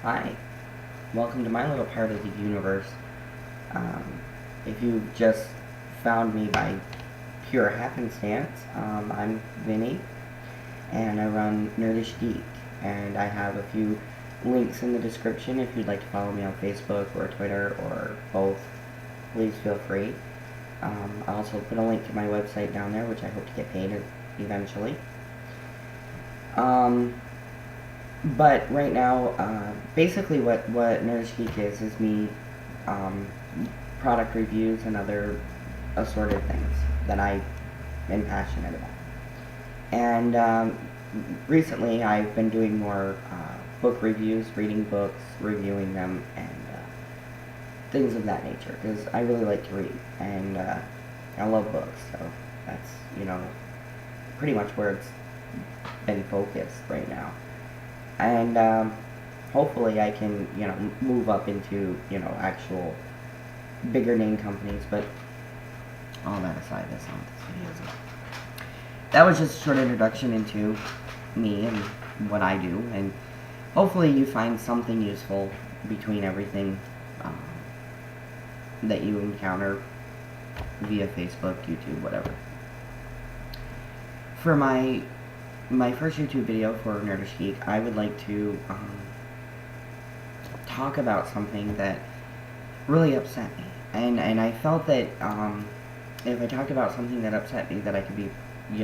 Hi, welcome to my little part of the universe. If you just found me by pure happenstance, I'm Vinny, and I run Nerdish Geek, and I have a few links in the description if you'd like to follow me on Facebook or Twitter or both. Please feel free. I'll also put a link to my website down there, which I hope to get paid eventually. But right now, basically what Nerdish Geek is me product reviews and other assorted things that I am passionate about. And recently I've been doing more book reviews, reading books, reviewing them, and things of that nature, because I really like to read, and I love books, so that's, pretty much where it's been focused right now. And hopefully I can, move up into, actual bigger name companies, but all that aside, that's not what this video is about. That was just a short introduction into me and what I do, and hopefully you find something useful between everything that you encounter via Facebook, YouTube, whatever. For my first YouTube video for Nerdish Geek, I would like to talk about something that really upset me, and I felt that if I talked about something that upset me, that I could be,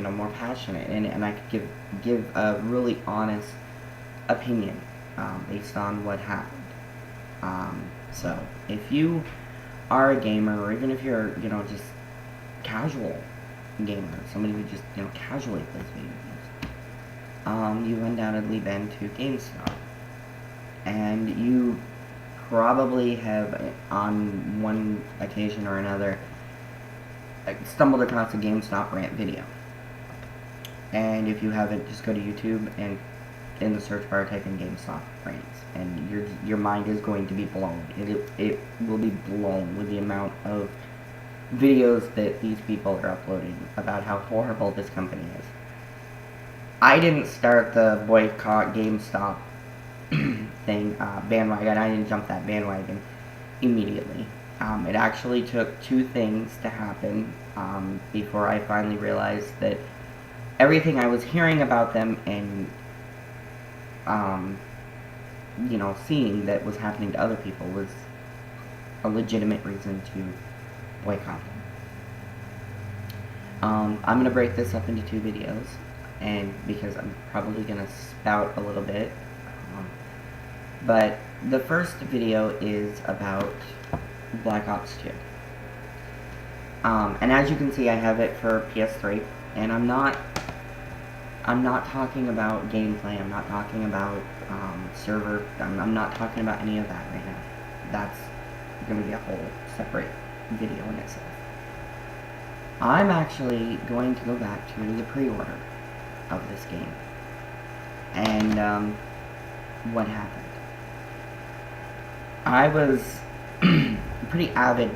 more passionate, and I could give a really honest opinion based on what happened. So if you are a gamer, or even if you're, just casual gamer, somebody who just, casually plays video games, you've undoubtedly been to Gamestop, and you probably have, on one occasion or another, stumbled across a Gamestop rant video. And if you haven't, just go to YouTube and in the search bar type in Gamestop rants, and your mind is going to be blown. It will be blown with the amount of videos that these people are uploading about how horrible this company is. I didn't start the boycott GameStop thing, bandwagon. I didn't jump that bandwagon immediately. It actually took two things to happen before I finally realized that everything I was hearing about them and seeing that was happening to other people was a legitimate reason to boycott them. I'm going to break this up into two videos, and because I'm probably going to spout a little bit. But the first video is about Black Ops 2. And as you can see, I have it for PS3, and I'm not talking about gameplay, I'm not talking about server, I'm not talking about any of that right now. That's going to be a whole separate video in itself. I'm actually going to go back to the pre-order of this game, and what happened. I was a pretty avid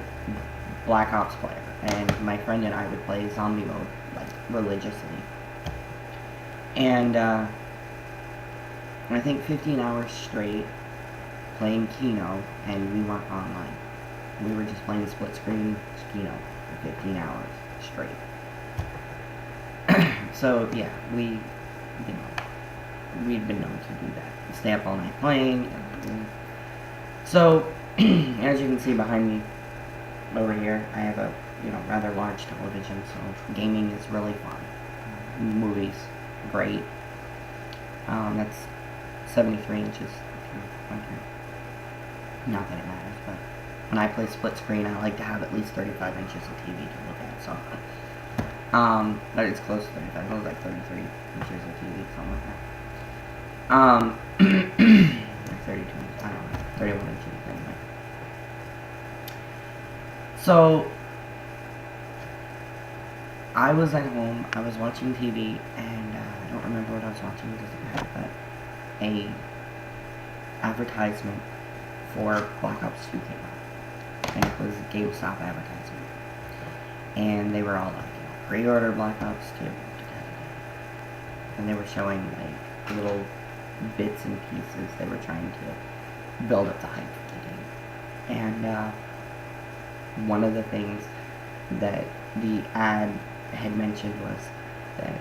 Black Ops player, and my friend and I would play zombie mode, like, religiously. And I think 15 hours straight playing Kino, and we weren't online. We were just playing split screen Kino for 15 hours straight. So yeah, we'd been known to do that. Stay up all night playing. So as you can see behind me over here, I have a rather large television, so gaming is really fun. Movies, great. That's 73 inches, if you're wondering. Not that it matters, but when I play split screen, I like to have at least 35 inches of TV to look at, so. But it's close to 35, it was like 33 inches of TV, something like that. Like 32 inches, I don't know, 31 inches, anyway. So, I was at home, I was watching TV, and I don't remember what I was watching, it doesn't matter, but a advertisement for Black Ops 2 came out, and it was a GameStop advertisement, and they were all like, pre-order Black Ops 2, and they were showing like little bits and pieces they were trying to build up the hype for the game. And one of the things that the ad had mentioned was that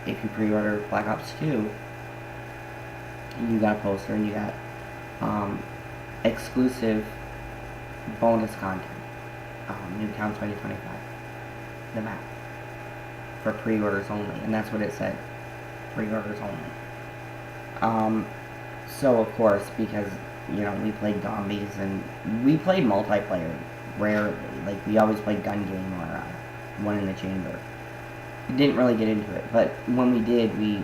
if you pre-order Black Ops 2, you got a poster and you got exclusive bonus content. Nuketown 2025. The map. For pre-orders only. And that's what it said. Pre-orders only. So of course, because, you know, we played zombies and we played multiplayer rarely. Like, we always played gun game or one in the chamber. We didn't really get into it, but when we did, we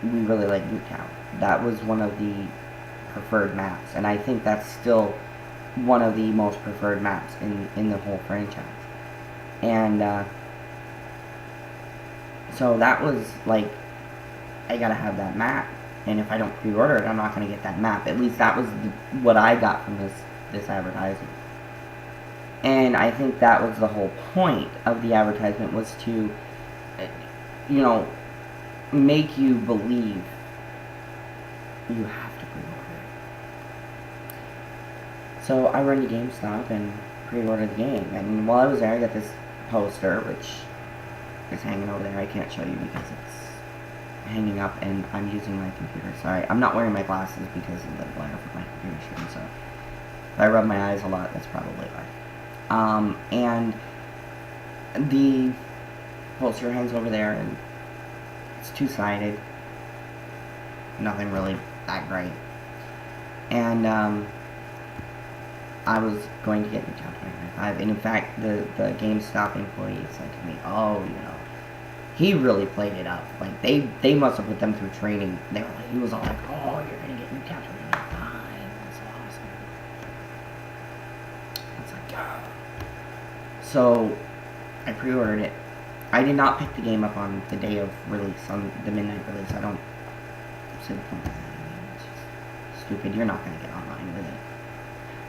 really liked Nuketown. That was one of the preferred maps, and I think that's still one of the most preferred maps in the whole franchise. And so that was like, I gotta have that map, and if I don't pre-order it, I'm not gonna get that map. At least that was what I got from this advertisement. And I think that was the whole point of the advertisement, was to, you know, make you believe you have to pre-order it. So I run to Gamestop and pre-ordered the game. And while I was there, I got this poster, which is hanging over there. I can't show you because it's hanging up and I'm using my computer. Sorry, I'm not wearing my glasses because of the glare from my computer screen. So if I rub my eyes a lot, that's probably why. And the poster hangs over there, and it's two-sided. Nothing really that great. And I was going to get Nuketown 2025, and in fact, the GameStop employee said to me, "Oh, you know, he really played it up. Like they must have put them through training. They were like, he was all like, oh, you're gonna get Nuketown 2025. That's awesome." It's like, yeah. So I pre-ordered it. I did not pick the game up on the day of release, on the midnight release. I don't see the point of that. I mean, it's just stupid. You're not going to get online with it.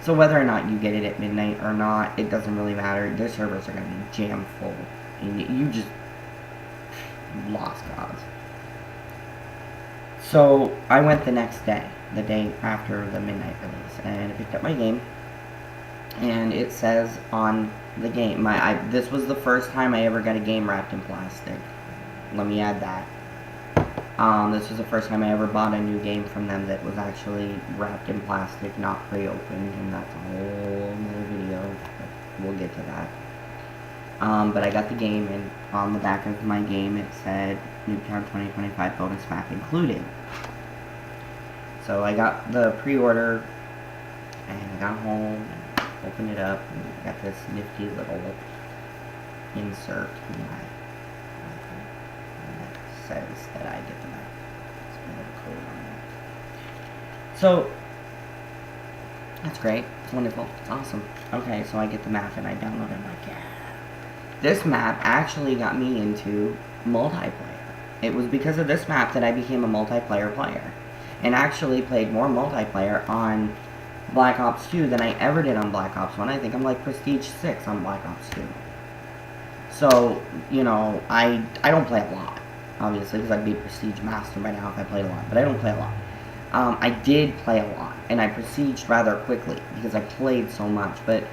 So whether or not you get it at midnight or not, it doesn't really matter. Their servers are going to be jam full. And you just lost cause. So I went the next day, the day after the midnight release, and I picked up my game. And it says on the game, this was the first time I ever got a game wrapped in plastic. Let me add that. This was the first time I ever bought a new game from them that was actually wrapped in plastic, not pre-opened, and that's a whole other video, but we'll get to that. But I got the game, and on the back of my game it said Nuketown 2025 bonus map included. So I got the pre-order, and I got home, opened it up, and I got this nifty little insert in my that says that I get the map. It's a little code on that. So that's great. It's wonderful. It's awesome. Okay, so I get the map and I download it. I'm like, yeah. This map actually got me into multiplayer. It was because of this map that I became a multiplayer player, and actually played more multiplayer on Black Ops 2 than I ever did on Black Ops 1. I think I'm like Prestige 6 on Black Ops 2. So, you know, I don't play a lot, obviously, because I'd be Prestige Master by now if I played a lot, but I don't play a lot. I did play a lot, and I prestiged rather quickly, because I played so much, but,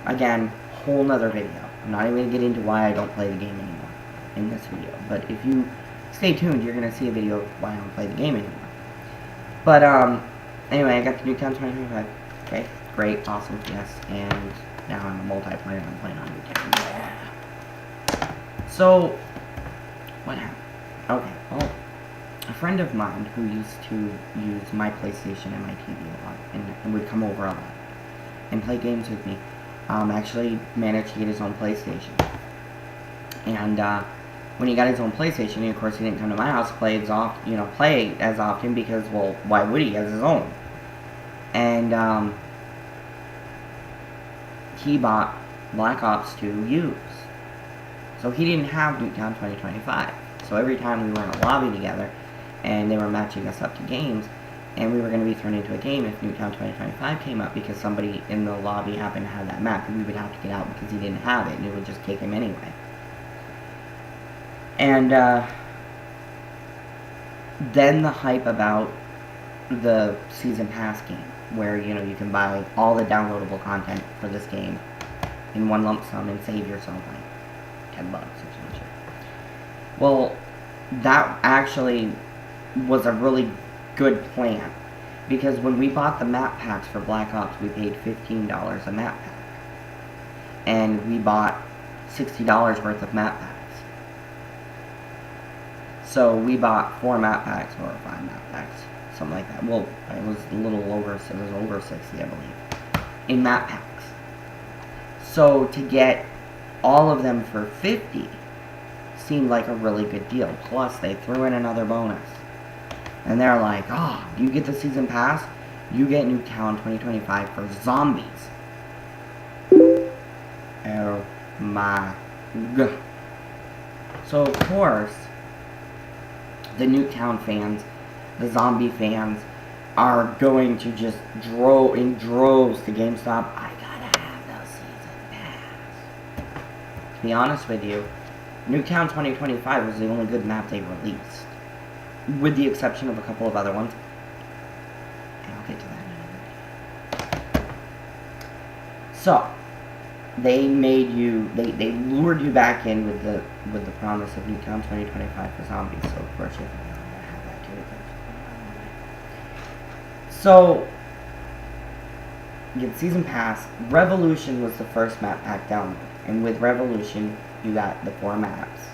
again, whole nother video. I'm not even going to get into why I don't play the game anymore in this video, but if you stay tuned, you're going to see a video of why I don't play the game anymore. But, anyway, I got the Nuketown 2025. Okay, great, awesome, yes, and now I'm a multiplayer, I'm playing on Nuketown. Yeah. So, what happened? Okay, well, a friend of mine who used to use my PlayStation and my TV a lot, and would come over a lot, and play games with me, actually managed to get his own PlayStation. And, when he got his own PlayStation, of course he didn't come to my house to play as often, because, well, why would he? He has his own. And, he bought Black Ops 2 used. So he didn't have Nuketown 2025. So every time we were in a lobby together, and they were matching us up to games, and we were going to be thrown into a game if Nuketown 2025 came up, because somebody in the lobby happened to have that map, and we would have to get out because he didn't have it, and it would just kick him anyway. And, then the hype about the season pass game, where you can buy all the downloadable content for this game in one lump sum and save yourself like $10 or some shit. Well, that actually was a really good plan, because when we bought the map packs for Black Ops, we paid $15 a map pack, and we bought $60 worth of map packs. So we bought 4 map packs, or 5 map packs, something like that. Well, it was a little over, it was over 60, I believe, in map packs. So to get all of them for $50 seemed like a really good deal. Plus, they threw in another bonus. And they're like, oh, you get the season pass, you get Nuketown 2025 for zombies. Oh my god. So, of course, the Nuketown fans, the zombie fans, are going to just in droves to GameStop. I gotta have the season pass. To be honest with you, Nuketown 2025 was the only good map they released, with the exception of a couple of other ones. And I'll get to that in a minute. So, they made you, they lured you back in with the promise of Nuketown 2025 for zombies. So of course you have that too. So, you get season pass. Revolution was the first map pack download, and with Revolution you got the 4 maps,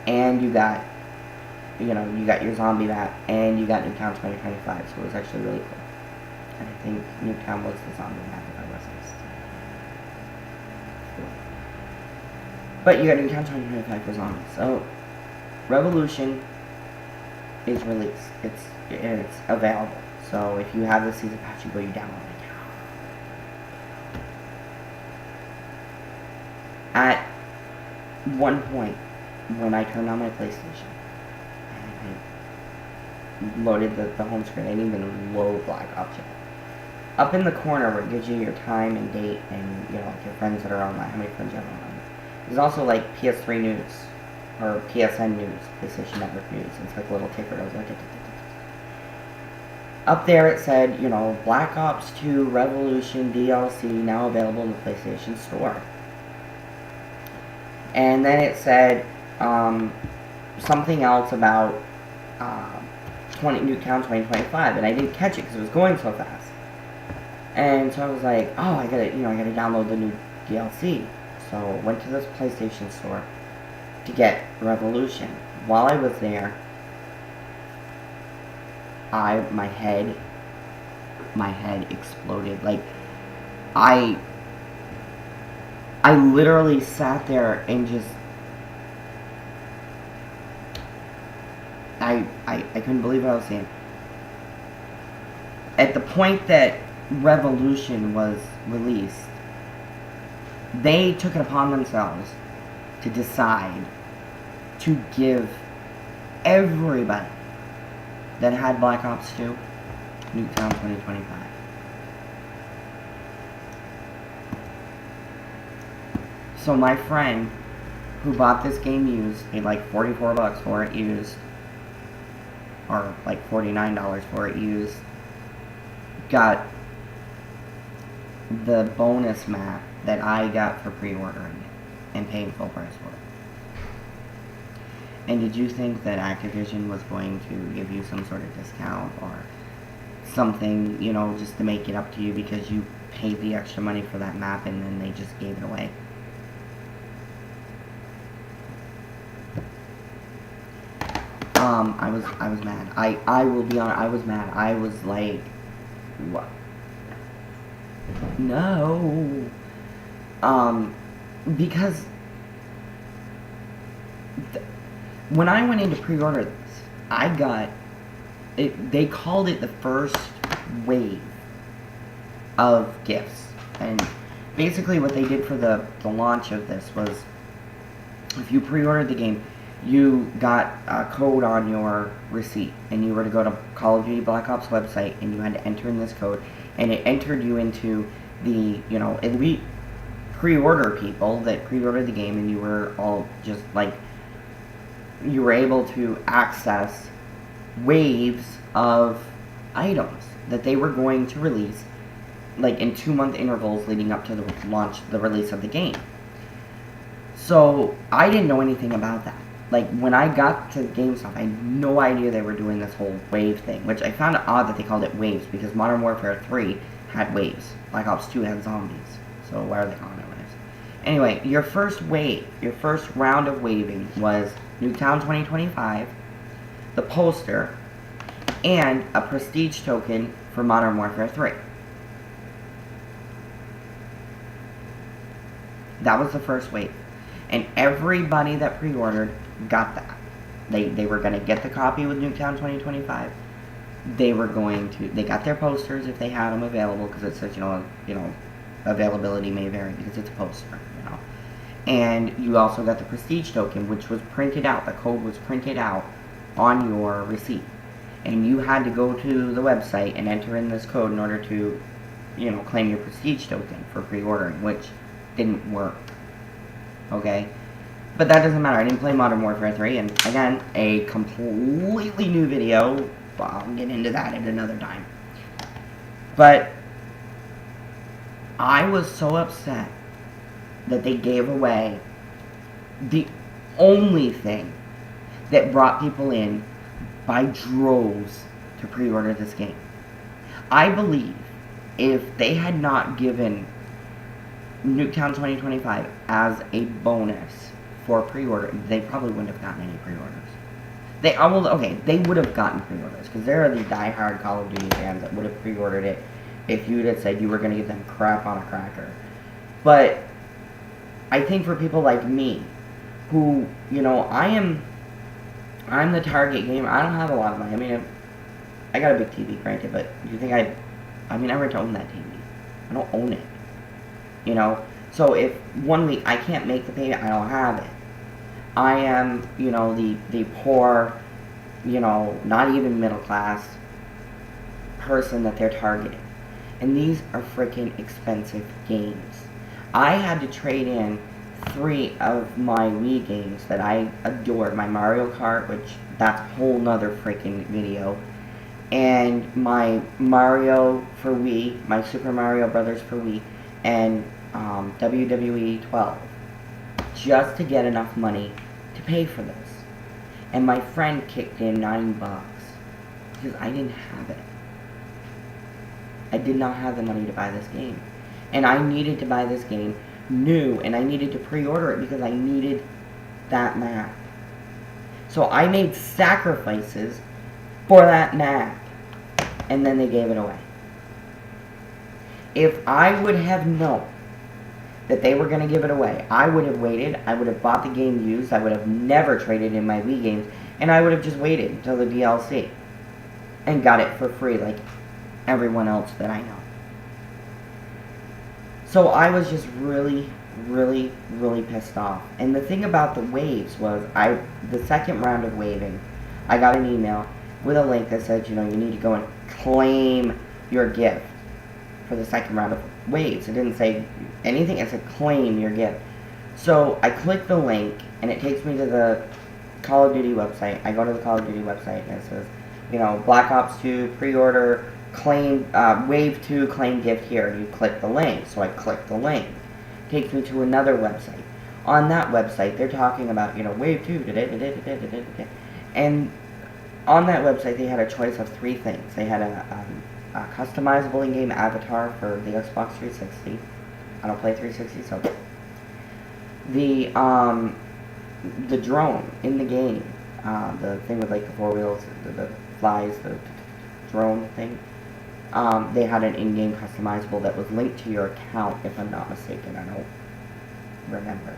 and you got your zombie map, and you got Nuketown 2025. So it was actually really cool. And I think Nuketown was the zombie map, if I wasn't mistaken. But you got Nuketown 2025 for zombies. So Revolution is released. It's available. So if you have the season pass, you download it. At one point, when I turned on my PlayStation, and I loaded the home screen, I didn't even load Black Ops yet. Up in the corner where it gives you your time and date and, like your friends that are online, how many friends you have online. There's also like PS3 news, or PSN news, PlayStation Network news. It's like a little ticker. I was like, up there it said, Black Ops 2 Revolution DLC now available in the PlayStation Store. And then it said something else about Nuketown 2025, and I didn't catch it because it was going so fast. And so I was like, oh, I gotta download the new DLC. So went to this PlayStation Store to get Revolution. While I was there, my head exploded. Like, I literally sat there and just I couldn't believe what I was seeing. At the point that Revolution was released, they took it upon themselves to decide to give everybody that had Black Ops 2 Nuketown 2025. So my friend who bought this game used, paid like $44 for it used, or like $49 for it used, got the bonus map that I got for pre-ordering it and paying full price for it. And did you think that Activision was going to give you some sort of discount or something, just to make it up to you because you paid the extra money for that map and then they just gave it away? I was mad. I will be honest, I was mad. I was like, what? No. Because when I went in to pre-order this, I got it. They called it the first wave of gifts, and basically what they did for the launch of this was, if you pre-ordered the game, you got a code on your receipt, and you were to go to Call of Duty Black Ops website, and you had to enter in this code, and it entered you into the, elite pre-order people that pre-ordered the game, and you were all just, like, you were able to access waves of items that they were going to release, like in 2-month intervals leading up to the release of the game. So I didn't know anything about that. Like, when I got to Gamestop, I had no idea they were doing this whole wave thing, which I found it odd that they called it waves, because Modern Warfare 3 had waves. Black Ops 2 had zombies. So why are they calling it waves? Anyway, your first wave, your first round of waving was Nuketown 2025, the poster, and a prestige token for Modern Warfare 3. That was the first wave. And everybody that pre-ordered got that. They were going to get the copy with Nuketown 2025. They got their posters if they had them available, because it says, availability may vary because it's a poster, And you also got the prestige token, which was printed out. The code was printed out on your receipt. And you had to go to the website and enter in this code in order to, claim your prestige token for pre-ordering, which didn't work. Okay? But that doesn't matter. I didn't play Modern Warfare 3, and again, a completely new video. Well, I'll get into that at another time. But I was so upset that they gave away the only thing that brought people in by droves to pre-order this game. I believe if they had not given Nuketown 2025 as a bonus for pre-order, they probably wouldn't have gotten any pre-orders. They would have gotten pre-orders, because there are the die-hard Call of Duty fans that would have pre-ordered it if you'd have said you were going to give them crap on a cracker. But I think for people like me, who, I'm the target gamer. I don't have a lot of money. I mean, I got a big TV, granted, but you think I rent to own that TV. I don't own it. So if 1 week I can't make the payment, I don't have it. I am, the poor, not even middle class person that they're targeting. And these are freaking expensive games. I had to trade in 3 of my Wii games that I adored. My Mario Kart, which that's a whole nother freaking video. And my Mario for Wii, my Super Mario Brothers for Wii, and WWE 12. Just to get enough money to pay for this. And my friend kicked in $9 because I didn't have it. I did not have the money to buy this game. And I needed to buy this game new, and I needed to pre-order it because I needed that map. So I made sacrifices for that map, and then they gave it away. If I would have known that they were going to give it away, I would have waited, I would have bought the game used, I would have never traded in my Wii games, and I would have just waited until the DLC and got it for free like everyone else that I know. So I was just really, really, really pissed off. And the thing about the waves was, the second round of waving, I got an email with a link that said, you need to go and claim your gift for the second round of waves. It didn't say anything, it said claim your gift. So I click the link, and it takes me to the Call of Duty website. I go to the Call of Duty website, and it says, Black Ops 2 pre-order, claim, Wave 2 claim gift here. And you click the link. So I click the link. It takes me to another website. On that website, they're talking about, Wave 2, and on that website, they had a choice of 3 things. They had a customizable in-game avatar for the Xbox 360. I don't play 360, so the drone in the game, the thing with like the 4 wheels, the flies, the drone thing. They had an in-game customizable that was linked to your account, if I'm not mistaken. I don't remember.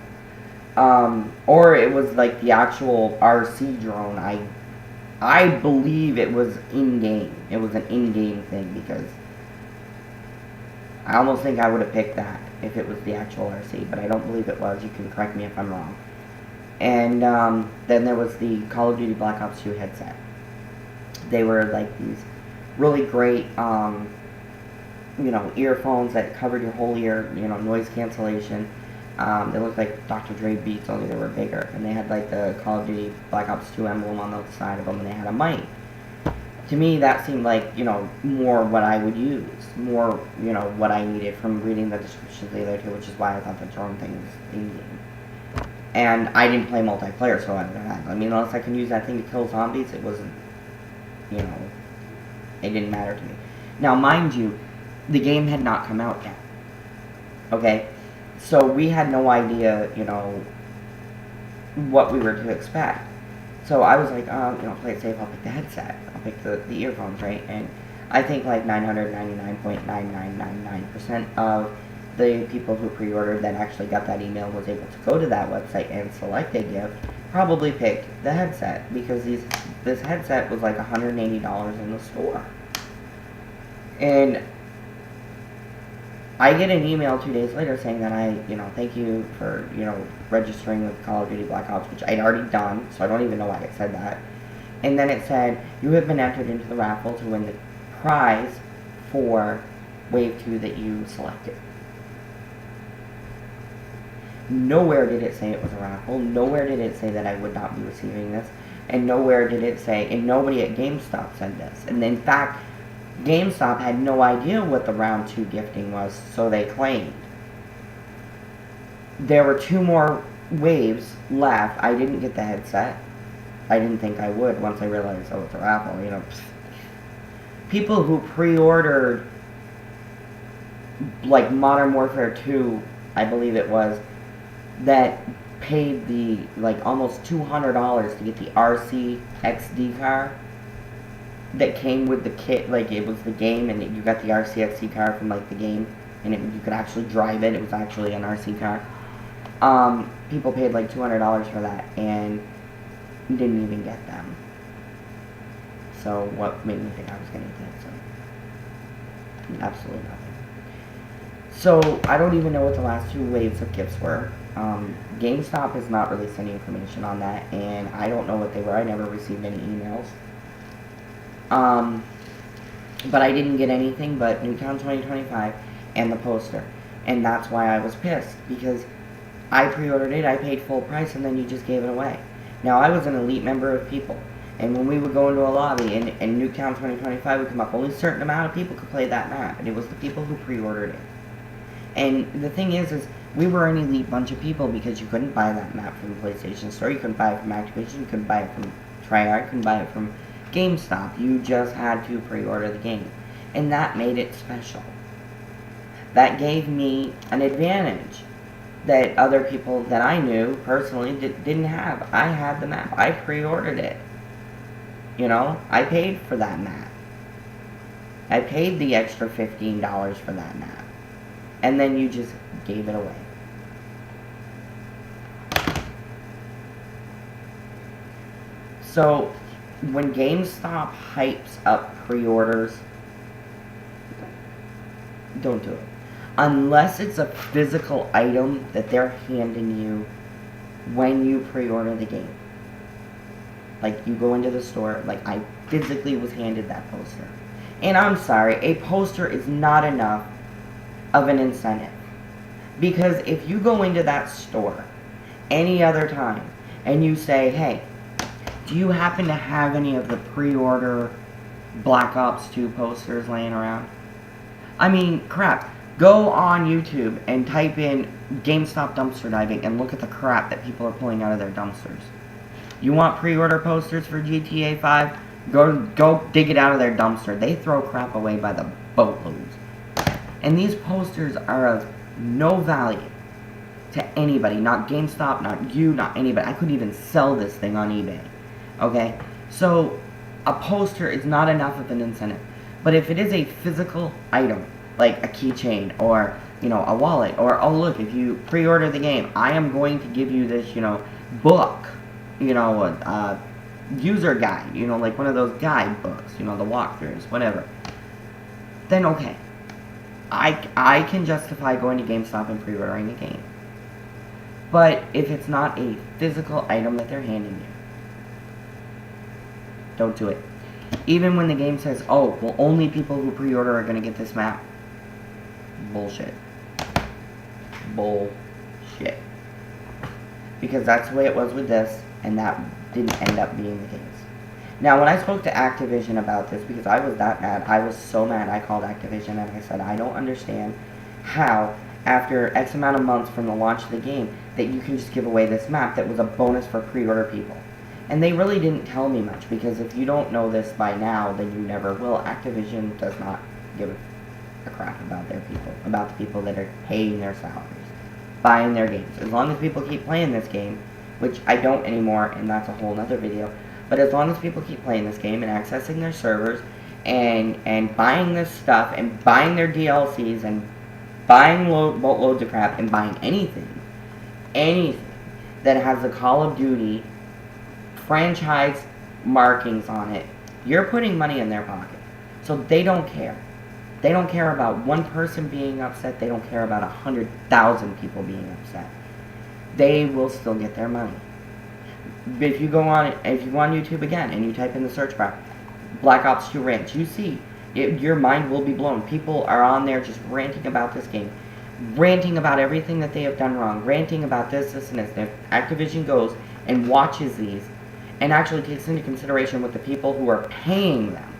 Or it was like the actual RC drone. I believe it was in-game. It was an in-game thing, because I almost think I would have picked that if it was the actual RC, but I don't believe it was. You can correct me if I'm wrong. And then there was the Call of Duty Black Ops 2 headset. They were like these really great, earphones that covered your whole ear, noise cancellation. They looked like Dr. Dre Beats, only they were bigger. And they had like the Call of Duty Black Ops 2 emblem on the side of them, and they had a mic. to me, that seemed like, more what I would use, more, what I needed from reading the descriptions of the other two, which is why I thought the drone thing was in-game. And I didn't play multiplayer, so I don't know. I mean, unless I can use that thing to kill zombies, it wasn't, it didn't matter to me. Now, mind you, the game had not come out yet. Okay? So we had no idea, what we were to expect. So I was like, play it safe, I'll pick the headset. I'll pick the earphones, right? And I think like 999.9999% of the people who pre-ordered that actually got that email was able to go to that website and select a gift probably picked the headset, because this headset was like $180 in the store. And I get an email 2 days later saying that thank you for, registering with Call of Duty Black Ops, which I'd already done, so I don't even know why it said that. And then it said, you have been entered into the raffle to win the prize for Wave 2 that you selected. Nowhere did it say it was a raffle, nowhere did it say that I would not be receiving this, and nowhere did it say, and nobody at Gamestop said this. And in fact, GameStop had no idea what the round 2 gifting was, so they claimed. There were 2 more waves left. I didn't get the headset. I didn't think I would once I realized, it's a raffle, People who pre-ordered, like, Modern Warfare 2, I believe it was, that paid the, like, almost $200 to get the RC XD car that came with the kit. Like, it was the game, and you got the RCXC car from, like, the game, and you could actually drive it. It was actually an RC car. People paid, like, $200 for that, and didn't even get them. So, what made me think I was going to get it? So, absolutely nothing. So, I don't even know what the last 2 waves of gifts were. GameStop has not released any information on that, and I don't know what they were. I never received any emails. But I didn't get anything but Newtown 2025 and the poster. And that's why I was pissed, because I pre-ordered it, I paid full price, and then you just gave it away. Now, I was an elite member of people, and when we would go into a lobby and Newtown 2025 would come up, only a certain amount of people could play that map, and it was the people who pre-ordered it. And the thing is we were an elite bunch of people, because you couldn't buy that map from the PlayStation Store, you couldn't buy it from Activision, you couldn't buy it from Treyarch, you couldn't buy it from GameStop. You just had to pre-order the game. And that made it special. That gave me an advantage that other people that I knew personally didn't have. I had the map. I pre-ordered it. I paid for that map. I paid the extra $15 for that map. And then you just gave it away. So, when GameStop hypes up pre-orders, don't do it. Unless it's a physical item that they're handing you when you pre-order the game. Like, you go into the store, like, I physically was handed that poster. And I'm sorry, a poster is not enough of an incentive. Because if you go into that store any other time and you say, hey, do you happen to have any of the pre-order Black Ops 2 posters laying around? I mean, crap. Go on YouTube and type in GameStop dumpster diving and look at the crap that people are pulling out of their dumpsters. You want pre-order posters for GTA 5? Go dig it out of their dumpster. They throw crap away by the boatloads. And these posters are of no value to anybody. Not GameStop, not you, not anybody. I couldn't even sell this thing on eBay. Okay? So, a poster is not enough of an incentive. But if it is a physical item, like a keychain or, a wallet, or, oh look, if you pre-order the game, I am going to give you this, book, a user guide, like one of those guide books, the walkthroughs, whatever. Then okay. I can justify going to GameStop and pre-ordering a game. But if it's not a physical item that they're handing you, don't do it. Even when the game says, oh, well, only people who pre-order are going to get this map. Bullshit. Bullshit. Because that's the way it was with this, and that didn't end up being the case. Now, when I spoke to Activision about this, because I was that mad, I was so mad, I called Activision and I said, I don't understand how, after X amount of months from the launch of the game, that you can just give away this map that was a bonus for pre-order people. And they really didn't tell me much, because if you don't know this by now, then you never will. Activision does not give a crap about their people, about the people that are paying their salaries, buying their games. As long as people keep playing this game, which I don't anymore, and that's a whole other video, but as long as people keep playing this game and accessing their servers and buying this stuff and buying their DLCs and buying boatloads of crap and buying anything that has the Call of Duty franchise markings on it, you're putting money in their pocket. So they don't care. They don't care about one person being upset. They don't care about 100,000 people being upset. They will still get their money. If you go on YouTube again and you type in the search bar, Black Ops 2 rants, you see, your mind will be blown. People are on there just ranting about this game, ranting about everything that they have done wrong, ranting about this, and this. And if Activision goes and watches these and actually takes into consideration what the people who are paying them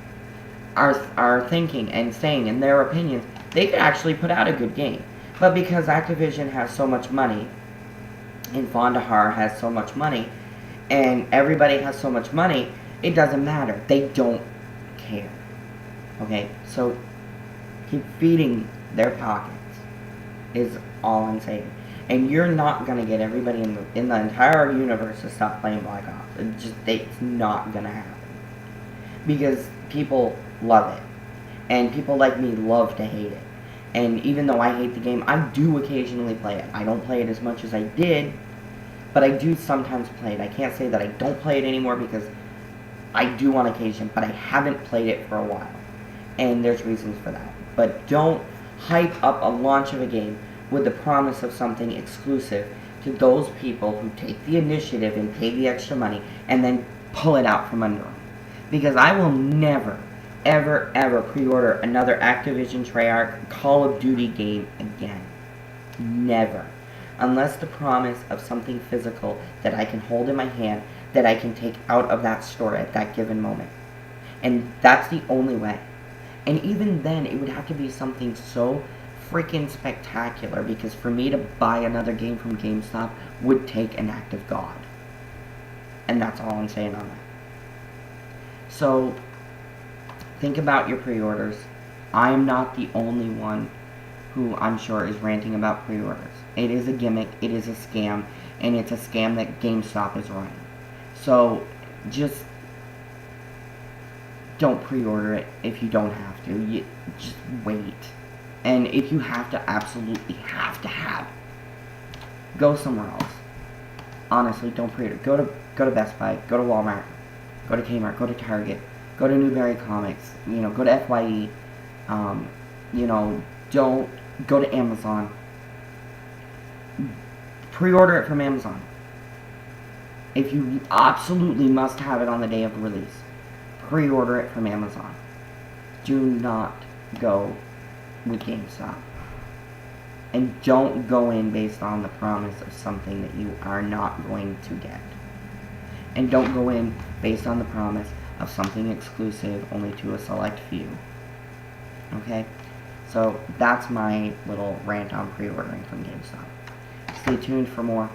are thinking and saying in their opinions, they could actually put out a good game. But because Activision has so much money, and Fondahar has so much money, and everybody has so much money, it doesn't matter. They don't care. Okay? So, keep feeding their pockets is all I'm saying. And you're not going to get everybody in the entire universe to stop playing Black Ops. It's not going to happen. Because people love it. And people like me love to hate it. And even though I hate the game, I do occasionally play it. I don't play it as much as I did, but I do sometimes play it. I can't say that I don't play it anymore because I do on occasion, but I haven't played it for a while. And there's reasons for that. But don't hype up a launch of a game with the promise of something exclusive to those people who take the initiative and pay the extra money and then pull it out from under them. Because I will never, ever, ever pre-order another Activision Treyarch Call of Duty game again. Never. Unless the promise of something physical that I can hold in my hand, that I can take out of that store at that given moment. And that's the only way. And even then, it would have to be something so freaking spectacular, because for me to buy another game from GameStop would take an act of God. And that's all I'm saying on that. So, think about your pre-orders. I am not the only one who I'm sure is ranting about pre-orders. It is a gimmick, it is a scam, and it's a scam that GameStop is running. So, just don't pre-order it if you don't have to. Just wait. And if you have to, absolutely have to have it, go somewhere else. Honestly, don't pre-order. Go to Best Buy, go to Walmart, go to Kmart, go to Target, go to Newberry Comics, go to FYE, don't go to Amazon. Pre-order it from Amazon. If you absolutely must have it on the day of release, pre-order it from Amazon. Do not go with GameStop. And don't go in based on the promise of something that you are not going to get. And don't go in based on the promise of something exclusive only to a select few. Okay? So that's my little rant on pre-ordering from GameStop. Stay tuned for more.